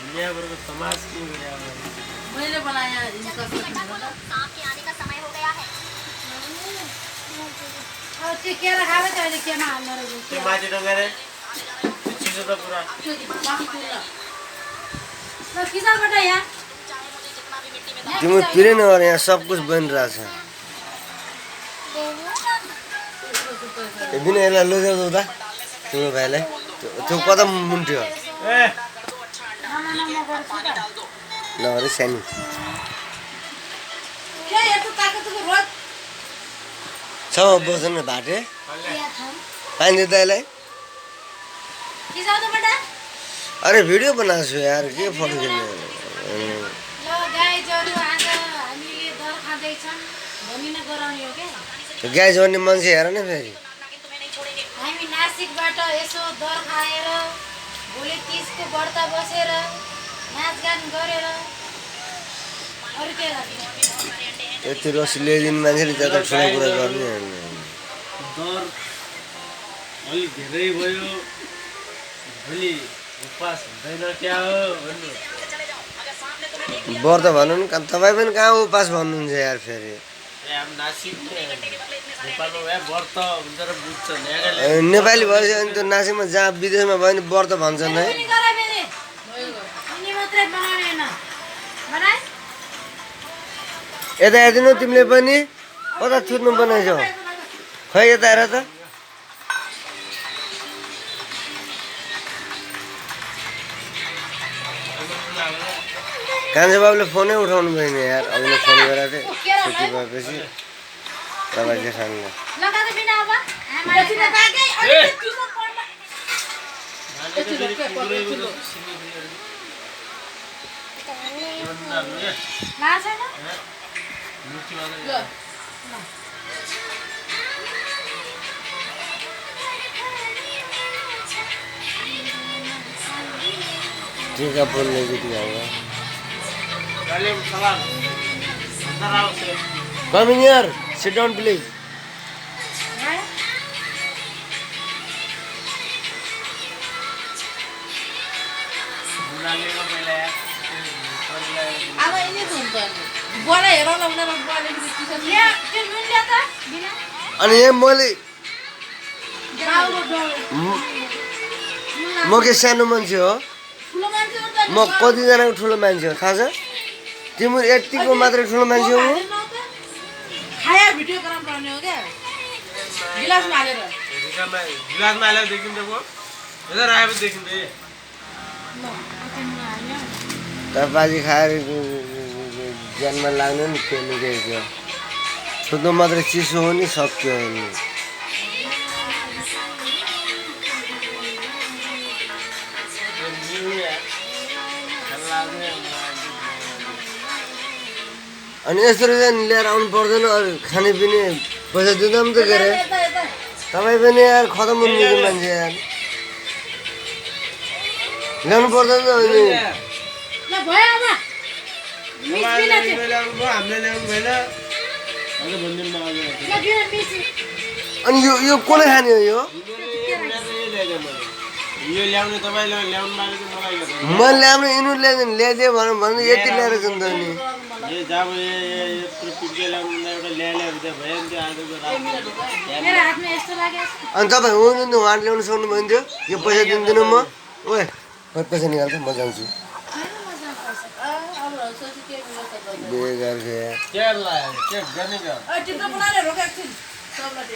दुनिया भर को समाज क्यों गया मैंने बनाया इनका सांप के आने का समय हो गया है। और क्या रखा है तो क्या ना हमारे ते माटी डंगरे चीजों का पूरा तो किसान बेटा यार तुम पीरे नहीं हो रहे हैं सब कुछ बन रहा है ये भी नहीं लो जाओ तो तुम पहले तो कदम मुंटियो ए ना अरे सैनी क्या ये तो ताकत को रोज सब बसन में बाटे पानी देता है ले किसान तो बेटा अरे वीडियो बना सो यार के फोटो खिच्ने ल गाई जरु आज हामीले दर खाँदै छन् भनी न गराउने हो के तो गाय जोड्ने मान्छे हेर न फेरि हामी नासिकबाट यसो दर खाएर भोलि 30 को व्रत बसेर नाचगान गरेर अरु के गर्ने यति रसी ल्याइदिनु मान्छेले त्यता ठुलो कुरा गर्ने दर अलि धेरै भयो भोलि उपवास हुँदैन क्या हो भन्नु व्रत भन्नु नि तपाईँ पनि कहाँ उपास भन्नुहुन्छ यार फेरि हम नासिक नेपालमा भए व्रत हुन्छ र बुझ्छ नेपाली भएपछि अनि त्यो नासिकमा जहाँ विदेशमा भयो भने व्रत भन्छन् है पनि गरे फेरि अनि मात्रै बनाउने हैन बनाए यता हेरिदिनु तिमीले पनि कता थुर्नु बनाइछौ खै यता हेर त कान्छे बाबुले फोनै उठाउनु भएन यार अघि फोन गरेको थिएँ छुट्टी भएपछि तपाईँ चाहिँ खानु लगा दे बिना अब हामीले चाहिँ ताकै अनि तिम्रो पर्दा ना छैन ल टीका बोलने की दिखाऊंगा वालेकुम सलाम अंदर आओ से come in here sit down please बुलाले को पहले अब यिनी त हुन्छ बोला हेर न उनीहरु बोले कि किसान ल्या त्यो मिल्छ त बिना अनि यहाँ मैले गाउँको डर म के सानो मान्छे हो ठुलो मान्छे हो त म कतिजनाको ठुलो मान्छे हो थाहा छ तिम्रो यतिको मात्रै ठुलो मान्छे हो म खाया भिडियो गराउनु पर्ने हो क्या गिलासमा हालेर गिलास में आले देखिन्छ वो इधर आए देखिन्छ ए तपाईँ खाएर ज्यानमा लाग्नु नि खेल्नु गएको छुट्नु मात्रै चिसो हो नि सक्यो नि अनि यसरी चाहिँ लिएर आउनु पर्दैन अरू खानेपिने पैसा दिँदा पनि त के अरे तपाईँ पनि यार खतम हुनुहुन्छ मान्छे यार ल्याउनु पर्दैन अनि ल भयो अब मिस बिना चाहिँ हामीले ल्याउनु भएन अझ भन्दिन म अझ ल बिना मिस अनि यो कसले खाने हो यो यो ल्याउने तपाईले ल्याउनु मारेको मलाई म ल्याउनु यिनीहरू ल्याइदियो भने यति ल्याएर जान्छ नि ये जब ये यत्रो पिक्चर ल्याउनु एउटा ल्याएर त भयो नि त्यो आजको रात मेरो हातमा यस्तो लाग्यो अनि तपाईँ हुनु नि उहाँले ल्याउनु सक्नुभयो नि थियो यो पैसा दिँदिनँ म ओए पैसा निकाल्छ म जान्छु बेकार के ला के गर्ने चित्र बनाएर रोकेको छु सबलाई